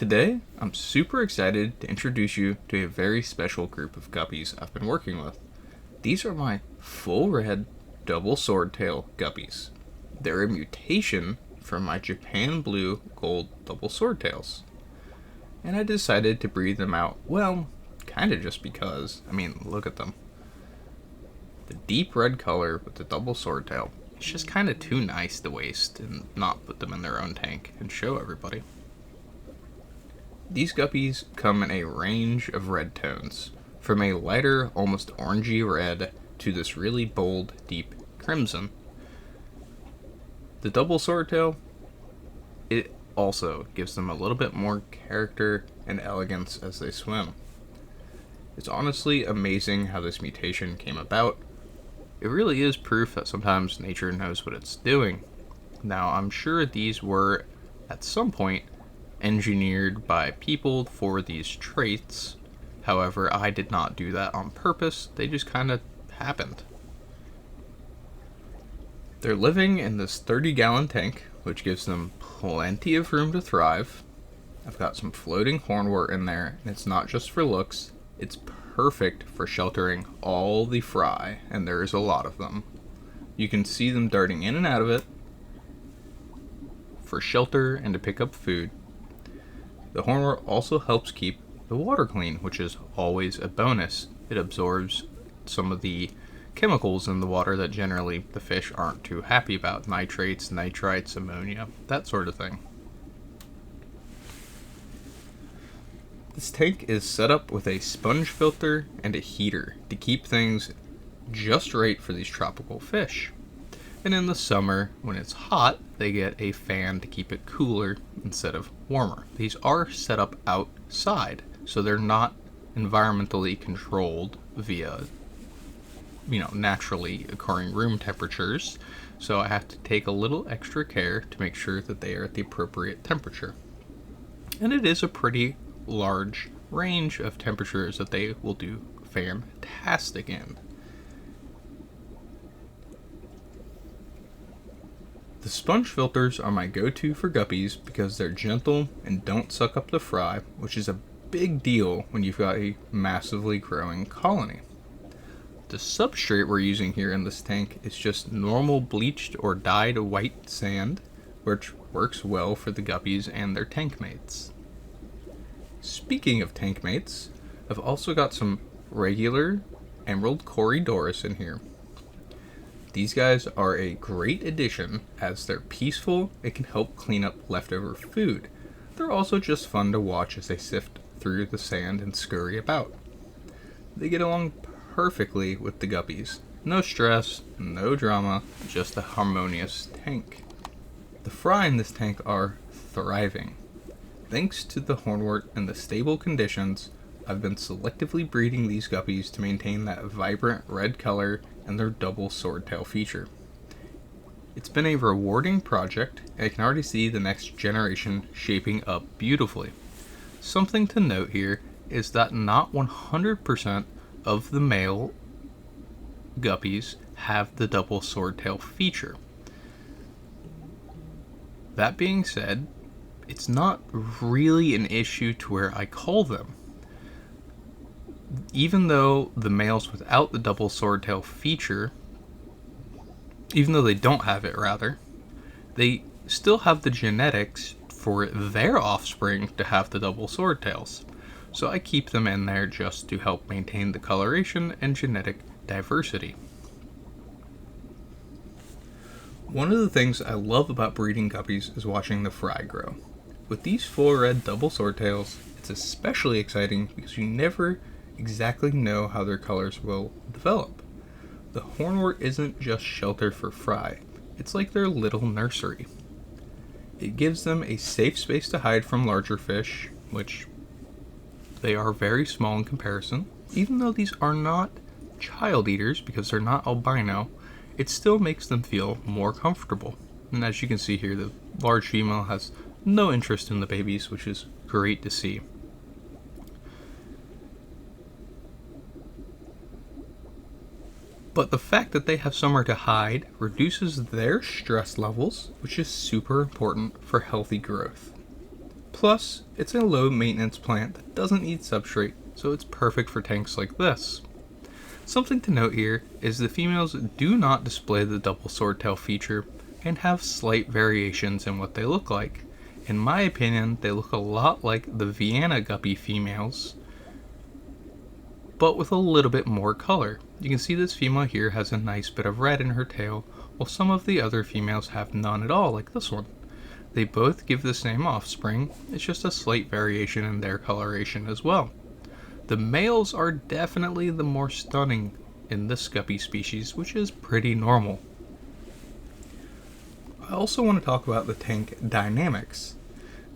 Today, I'm super excited to introduce you to a very special group of guppies I've been working with. These are my full red double swordtail guppies. They're a mutation from my Japan blue gold double swordtails. And I decided to breed them out, well, kinda just because. Look at them. The deep red color with the double swordtail, it's just kinda too nice to waste and not put them in their own tank and show everybody. These guppies come in a range of red tones, from a lighter, almost orangey red to this really bold, deep crimson. The double swordtail, it also gives them a little bit more character and elegance as they swim. It's honestly amazing how this mutation came about. It really is proof that sometimes nature knows what it's doing. Now, I'm sure these were, at some point, engineered by people for these traits. However, I did not do that on purpose. They just kind of happened. They're living in this 30-gallon tank, which gives them plenty of room to thrive. I've got some floating hornwort in there, and it's not just for looks. It's perfect for sheltering all the fry, and there is a lot of them. You can see them darting in and out of it for shelter and to pick up food. The hornwort also helps keep the water clean, which is always a bonus. It absorbs some of the chemicals in the water that generally the fish aren't too happy about. Nitrates, nitrites, ammonia, that sort of thing. This tank is set up with a sponge filter and a heater to keep things just right for these tropical fish. And in the summer, when it's hot, they get a fan to keep it cooler instead of warmer. These are set up outside, so they're not environmentally controlled via, naturally occurring room temperatures. So I have to take a little extra care to make sure that they are at the appropriate temperature. And it is a pretty large range of temperatures that they will do fantastic in. The sponge filters are my go-to for guppies because they're gentle and don't suck up the fry, which is a big deal when you've got a massively growing colony. The substrate we're using here in this tank is just normal bleached or dyed white sand, which works well for the guppies and their tank mates. Speaking of tank mates, I've also got some regular emerald Corydoras in here. These guys are a great addition as they're peaceful and can help clean up leftover food. They're also just fun to watch as they sift through the sand and scurry about. They get along perfectly with the guppies. No stress, no drama, just a harmonious tank. The fry in this tank are thriving. Thanks to the hornwort and the stable conditions, I've been selectively breeding these guppies to maintain that vibrant red color and their double swordtail feature. It's been a rewarding project, and I can already see the next generation shaping up beautifully. Something to note here is that not 100% of the male guppies have the double swordtail feature. That being said, it's not really an issue to where I cull them. Even though the males without the double swordtail feature, even though they don't have it rather, they still have the genetics for their offspring to have the double swordtails. So I keep them in there just to help maintain the coloration and genetic diversity. One of the things I love about breeding guppies is watching the fry grow. With these full red double swordtails, it's especially exciting because you never exactly know how their colors will develop. The hornwort isn't just shelter for fry, it's like their little nursery. It gives them a safe space to hide from larger fish, which they are very small in comparison. Even though these are not child eaters because they're not albino, it still makes them feel more comfortable. And as you can see here, the large female has no interest in the babies, which is great to see. But the fact that they have somewhere to hide reduces their stress levels, which is super important for healthy growth. Plus, it's a low maintenance plant that doesn't need substrate, so it's perfect for tanks like this. Something to note here is the females do not display the double swordtail feature and have slight variations in what they look like. In my opinion, they look a lot like the Vienna guppy females, but with a little bit more color. You can see this female here has a nice bit of red in her tail, while some of the other females have none at all, like this one. They both give the same offspring, it's just a slight variation in their coloration as well. The males are definitely the more stunning in this guppy species, which is pretty normal. I also want to talk about the tank dynamics.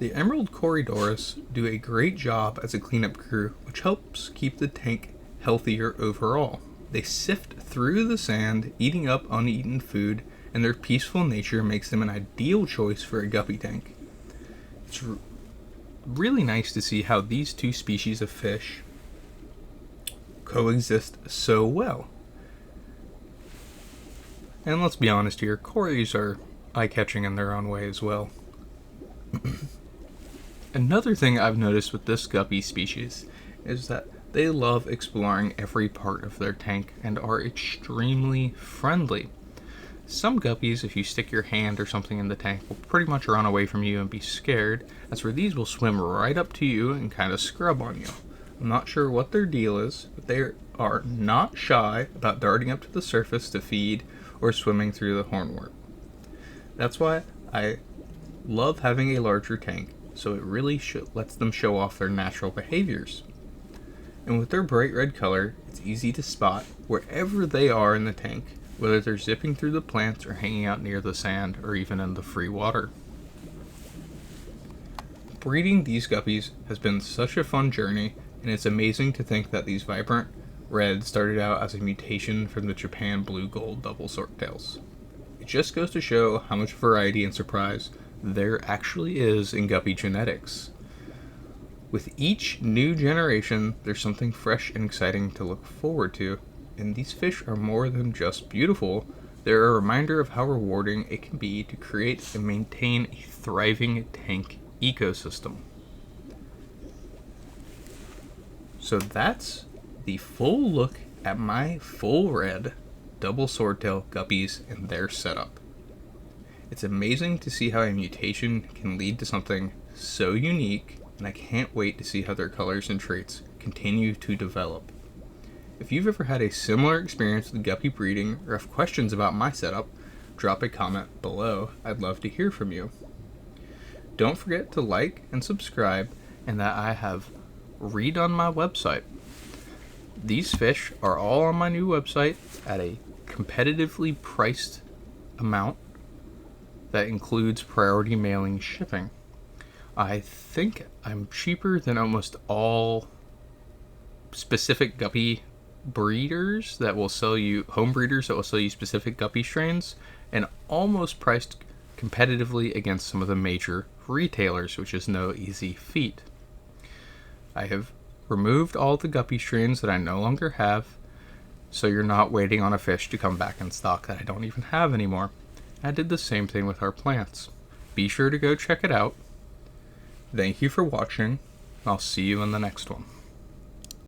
The Emerald Corydorus do a great job as a cleanup crew, which helps keep the tank healthier overall. They sift through the sand, eating up uneaten food, and their peaceful nature makes them an ideal choice for a guppy tank. It's really nice to see how these two species of fish coexist so well. And let's be honest here, Corys are eye-catching in their own way as well. Another thing I've noticed with this guppy species is that they love exploring every part of their tank and are extremely friendly. Some guppies, if you stick your hand or something in the tank, will pretty much run away from you and be scared. That's where these will swim right up to you and kind of scrub on you. I'm not sure what their deal is, but they are not shy about darting up to the surface to feed or swimming through the hornwort. That's why I love having a larger tank, so it really lets them show off their natural behaviors. And with their bright red color, it's easy to spot wherever they are in the tank, whether they're zipping through the plants or hanging out near the sand or even in the free water. Breeding these guppies has been such a fun journey, and it's amazing to think that these vibrant reds started out as a mutation from the Japan blue gold double swordtails. It just goes to show how much variety and surprise there actually is in guppy genetics. With each new generation, there's something fresh and exciting to look forward to, and these fish are more than just beautiful, they're a reminder of how rewarding it can be to create and maintain a thriving tank ecosystem. So that's the full look at my full red double swordtail guppies and their setup. It's amazing to see how a mutation can lead to something so unique, and I can't wait to see how their colors and traits continue to develop. If you've ever had a similar experience with guppy breeding or have questions about my setup, drop a comment below. I'd love to hear from you. Don't forget to like and subscribe, and that I have redone my website. These fish are all on my new website at a competitively priced amount that includes priority mailing shipping. I think I'm cheaper than almost all specific guppy breeders that will sell you, home breeders that will sell you specific guppy strains, and almost priced competitively against some of the major retailers, which is no easy feat. I have removed all the guppy strains that I no longer have, so you're not waiting on a fish to come back in stock that I don't even have anymore. I did the same thing with our plants. Be sure to go check it out. Thank you for watching. I'll see you in the next one.